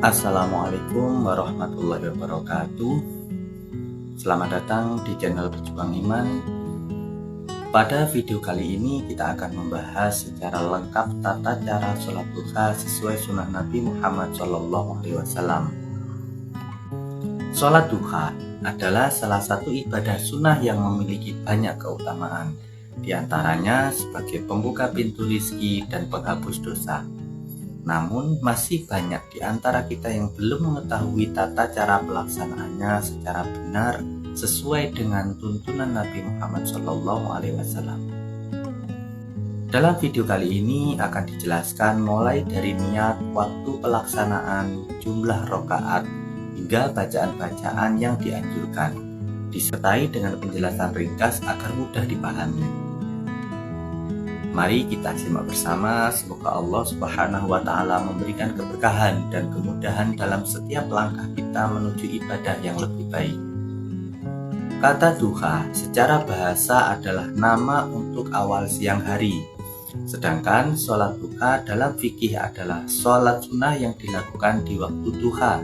Assalamualaikum warahmatullahi wabarakatuh. Selamat datang di channel Berjuang Iman. Pada video kali ini kita akan membahas secara lengkap tata cara sholat duha sesuai sunnah Nabi Muhammad SAW. Sholat duha adalah salah satu ibadah sunnah yang memiliki banyak keutamaan, di antaranya sebagai pembuka pintu rizki dan penghapus dosa. Namun masih banyak di antara kita yang belum mengetahui tata cara pelaksanaannya secara benar sesuai dengan tuntunan Nabi Muhammad SAW. Dalam video kali ini akan dijelaskan mulai dari niat, waktu pelaksanaan, jumlah rakaat, hingga bacaan-bacaan yang dianjurkan, disertai dengan penjelasan ringkas agar mudah dipahami. Mari kita simak bersama, semoga Allah Subhanahu wa Ta'ala memberikan keberkahan dan kemudahan dalam setiap langkah kita menuju ibadah yang lebih baik. Kata duha secara bahasa adalah nama untuk awal siang hari. Sedangkan sholat duha dalam fikih adalah sholat sunnah yang dilakukan di waktu duha,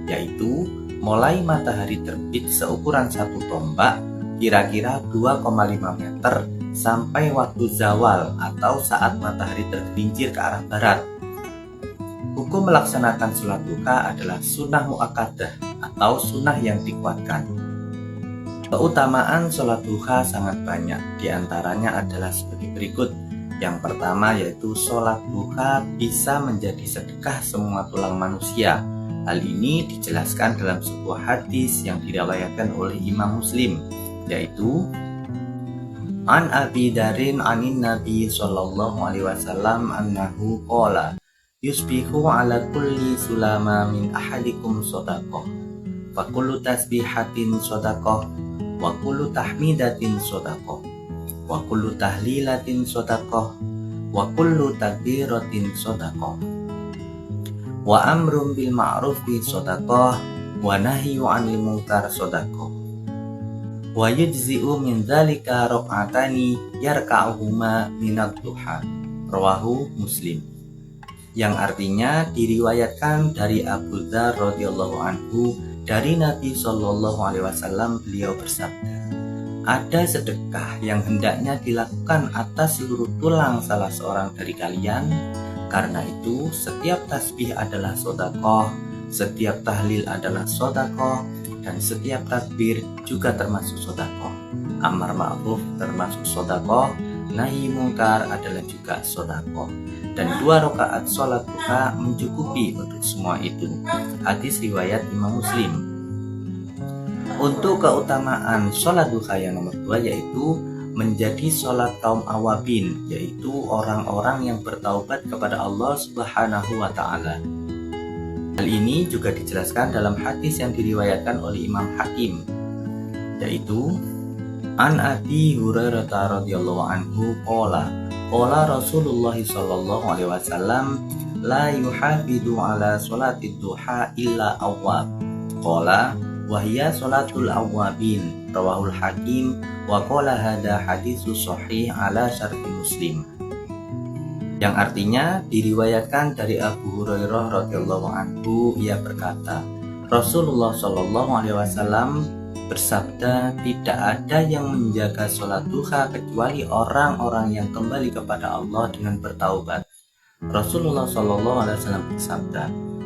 yaitu mulai matahari terbit seukuran satu tombak, kira-kira 2,5 meter, sampai waktu zawal atau saat matahari tergelincir ke arah barat. Hukum melaksanakan sholat duha adalah sunnah muakkadah atau sunnah yang dikuatkan. Keutamaan sholat duha sangat banyak, diantaranya adalah sebagai berikut. Yang pertama yaitu sholat duha bisa menjadi sedekah semua tulang manusia. Hal ini dijelaskan dalam sebuah hadis yang diriwayatkan oleh Imam Muslim, yaitu An Abi Darin anin Nabi sallallahu alaihi wasallam annahu qala yusbihu ala kulli sulama min ahadikum shadaqah wa kullu tasbihatin shadaqah wa kullu tahmidatin shadaqah wa kullu tahlilatin shadaqah wa kullu takbiratin shadaqah wa amrun bil ma'rufi shadaqah wa nahyu 'anil munkar shadaqah wa yujzi'u min dzalika rak'atani yarka'uhuma minad duha. Rawahu Muslim. Yang artinya diriwayatkan dari Abu Dzar radhiyallahu anhu dari Nabi sallallahu alaihi wasallam, beliau bersabda, ada sedekah yang hendaknya dilakukan atas seluruh tulang salah seorang dari kalian. Karena itu setiap tasbih adalah sedekah, setiap tahlil adalah sedekah, dan setiap takbir juga termasuk sedekah. Amar ma'ruf termasuk sedekah, nahi mungkar adalah juga sedekah. Dan 2 rakaat sholat duha mencukupi untuk semua itu. Hadis riwayat Imam Muslim. Untuk keutamaan sholat duha yang nomor 2 yaitu menjadi sholat kaum awabin, yaitu orang-orang yang bertaubat kepada Allah Subhanahu wa Ta'ala. Hal ini juga dijelaskan dalam hadis yang diriwayatkan oleh Imam Hakim, yaitu An Abi Hurairah radhiyallahu anhu qala Rasulullah sallallahu alaihi wasallam la yuhafidu ala sholatid duha illa awwab qala wa hiya sholatul awwabin. Rawahul Hakim wa qala hadza haditsus shahih ala syarti Muslim. Yang artinya diriwayatkan dari Abu Hurairah radhiyallahu anhu, ia berkata, Rasulullah shallallahu alaihi wasallam bersabda, tidak ada yang menjaga sholat duha kecuali orang-orang yang kembali kepada Allah dengan bertaubat. Rasulullah shallallahu alaihi wasallam bersabda,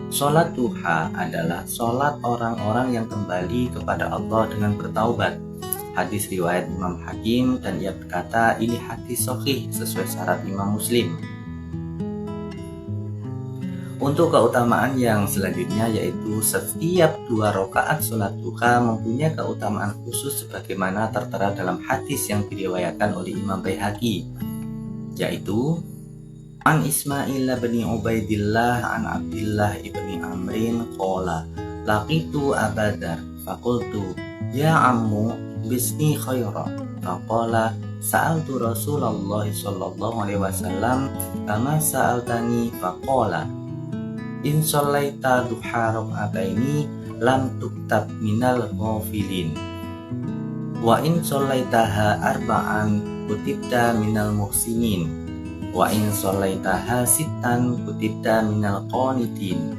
sholat duha adalah sholat orang-orang yang kembali kepada Allah dengan bertaubat. Hadis riwayat Imam Hakim, dan ia berkata ini hadis sahih sesuai syarat Imam Muslim. Untuk keutamaan yang selanjutnya yaitu setiap 2 rakaat sholat duha mempunyai keutamaan khusus sebagaimana tertera dalam hadis yang diriwayatkan oleh Imam Baihaqi, yaitu An Ismail bin Ubaidillah an Abdillah ibni Amrin qala laqitu Abadar faqultu ya ammu bismi khaira faqala sa'altu Rasulullah sallallahu alaihi wasallam kama sa'altani faqala in sholaita duha rak'ataini lam tuktab minal ghafilin wa in sholaitaha arba'an kutibta minal muhsinin wa in sholaitaha sittan kutibta minal qanitin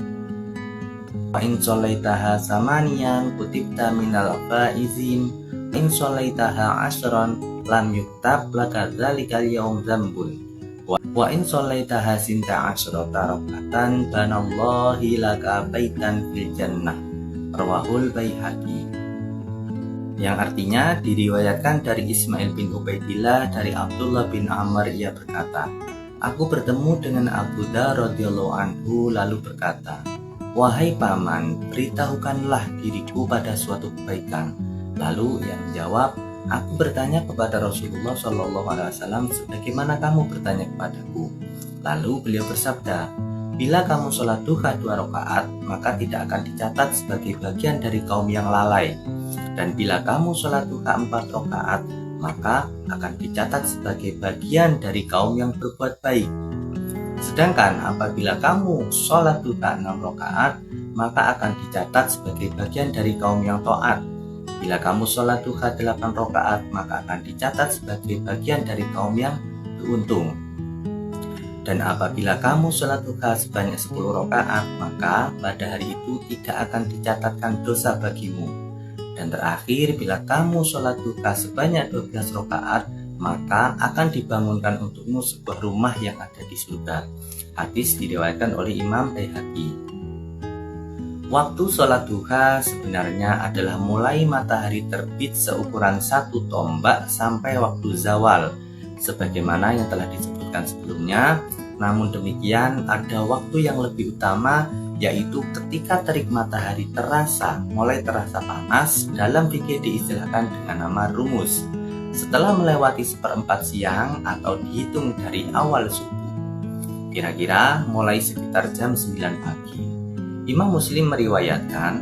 Wa in sholaitaha samaniyan kutibta minal faizin. In sholaitaha ashran lam yuktab laka dzalikal yaum dzambun. Wa in sholaitaha sinta asyrata rakatan banallahi laka baitan fil jannah. Rawahul Baihaqi. Yang artinya diriwayatkan dari Ismail bin Ubaidillah dari Abdullah bin Amr, ia berkata, aku bertemu dengan Abu Dzar radhiyallahu anhu lalu berkata, wahai paman, beritahukanlah diriku pada suatu kebaikan. Lalu ia menjawab, aku bertanya kepada Rasulullah SAW sebagaimana kamu bertanya kepadaku. Lalu beliau bersabda, bila kamu sholat duha 2 rakaat, maka tidak akan dicatat sebagai bagian dari kaum yang lalai. Dan bila kamu sholat duha 4 rakaat, maka akan dicatat sebagai bagian dari kaum yang berbuat baik. Sedangkan apabila kamu sholat duha 6 rakaat, maka akan dicatat sebagai bagian dari kaum yang taat. Bila kamu sholat duha 8 rakaat, maka akan dicatat sebagai bagian dari kaum yang beruntung. Dan apabila kamu sholat duha sebanyak 10 rakaat, maka pada hari itu tidak akan dicatatkan dosa bagimu. Dan terakhir, bila kamu sholat duha sebanyak 12 rakaat, maka akan dibangunkan untukmu sebuah rumah yang ada di surga. Hadis diriwayatkan oleh Imam Baihaqi. Waktu sholat duha sebenarnya adalah mulai matahari terbit seukuran 1 tombak sampai waktu zawal, sebagaimana yang telah disebutkan sebelumnya. Namun demikian, ada waktu yang lebih utama, yaitu ketika terik matahari mulai terasa panas. Dalam fikih diistilahkan dengan nama rumus, setelah melewati 1/4 siang atau dihitung dari awal subuh, kira-kira mulai sekitar jam 9 pagi. Imam Muslim meriwayatkan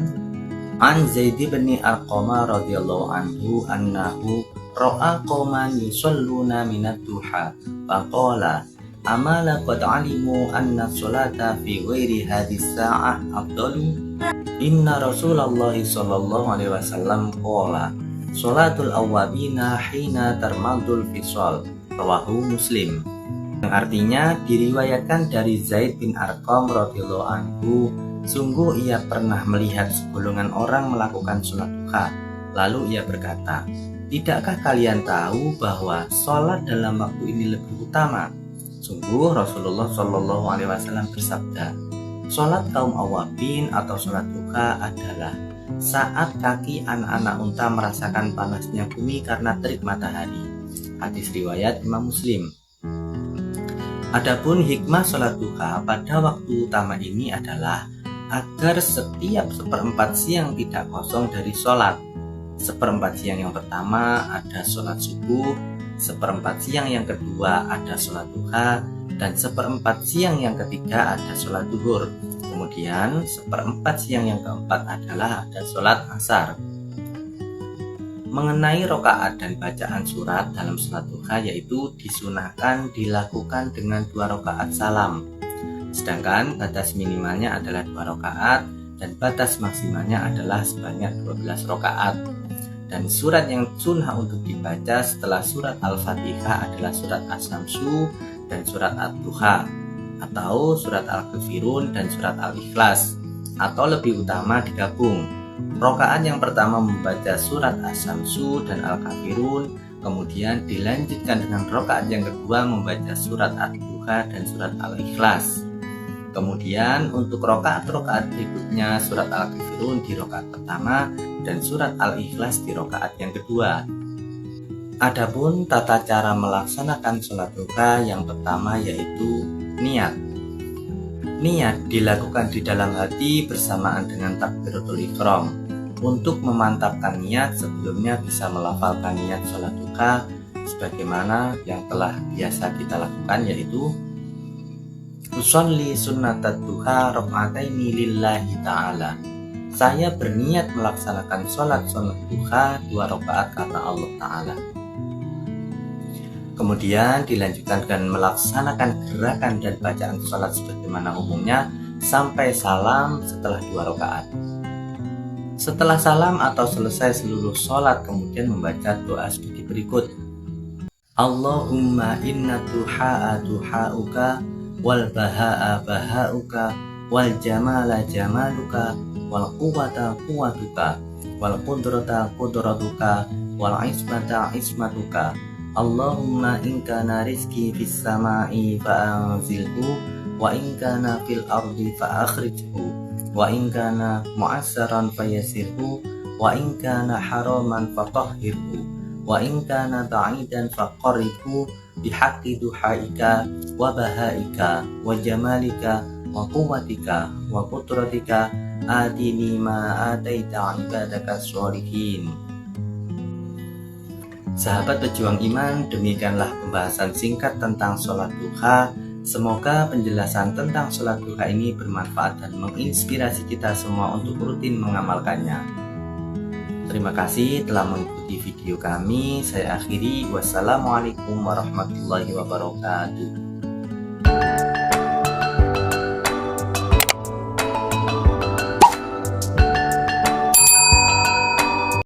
an Zaid bin Arqam radhiyallahu anhu annahu ra'a qauman yusalluna minad duha faqala amala qad alimu anna sholata fi ghairi hadhihi sa'ah afdalu. Inna Rasulullah sallallahu alaihi wasallam qala sholatul awwabina hina tarmadul fisal. Rawahu Muslim. Yang artinya diriwayatkan dari Zaid bin Arqam radhiyallahu anhu, sungguh ia pernah melihat segolongan orang melakukan sholat duha. Lalu ia berkata, tidakkah kalian tahu bahwa sholat dalam waktu ini lebih utama? Sungguh Rasulullah Shallallahu Alaihi Wasallam bersabda, sholat kaum awabin atau sholat duha adalah saat kaki anak-anak unta merasakan panasnya bumi karena terik matahari. Hadis riwayat Imam Muslim. Adapun hikmah sholat duha pada waktu utama ini adalah agar setiap 1/4 siang tidak kosong dari sholat. 1/4 siang yang pertama ada sholat subuh, 1/4 siang yang kedua ada sholat duha, dan 1/4 siang yang ketiga ada sholat duhur. Kemudian 1/4 siang yang keempat adalah ada sholat asar. Mengenai rokaat dan bacaan surat dalam sholat duha, yaitu disunahkan dilakukan dengan 2 rokaat salam. Sedangkan batas minimalnya adalah 2 rokaat dan batas maksimalnya adalah sebanyak 12 rokaat. Dan surat yang sunnah untuk dibaca setelah surat Al-Fatihah adalah surat As-Samsu dan surat Ad-Duha, atau surat Al-Kafirun dan surat Al-Ikhlas, atau lebih utama digabung. Rokaat yang pertama membaca surat As-Samsu dan Al-Kafirun, kemudian dilanjutkan dengan rokaat yang kedua membaca surat Ad-Duha dan surat Al-Ikhlas. Kemudian untuk rokaat-rokaat berikutnya surat Al-Kafirun di rokaat pertama dan surat Al-Ikhlas di rokaat yang kedua. Adapun tata cara melaksanakan sholat duha, yang pertama yaitu niat. Niat dilakukan di dalam hati bersamaan dengan takbiratul ihram. Untuk memantapkan niat, sebelumnya bisa melafalkan niat sholat duha sebagaimana yang telah biasa kita lakukan, yaitu usolli sunnatat duha raka'ataini lillahi ta'ala. Saya berniat melaksanakan sholat duha 2 rakaat karena Allah Ta'ala. Kemudian dilanjutkan dengan melaksanakan gerakan dan bacaan sholat sebagaimana umumnya sampai salam setelah 2 rakaat. Setelah salam atau selesai seluruh sholat, kemudian membaca doa seperti berikut. Allahumma inna duha'a duha'uka wal baha'a baha'uka wal jamala jamaluka wal quwwata quwwatuka, wal qudrata qudratuka, wal ismata ismatuka. Allahumma in kana rizki fis samai fa'anzilhu, wa in kana fil ardi fa'akhrijhu, wa in kana mu'assaran fayasirhu, wa in kana haraman fatahhirhu, wa in kana ba'idan faqarribhu, bihaqqi duhaika wa bahaika wa jamalika wa quwwatika wa qudratika atini ma ataita ibadaka sholihin. Sahabat pejuang iman, demikianlah pembahasan singkat tentang sholat duha. Semoga penjelasan tentang sholat duha ini bermanfaat dan menginspirasi kita semua untuk rutin mengamalkannya. Terima kasih telah mengikuti video kami. Saya akhiri. Wassalamualaikum warahmatullahi wabarakatuh.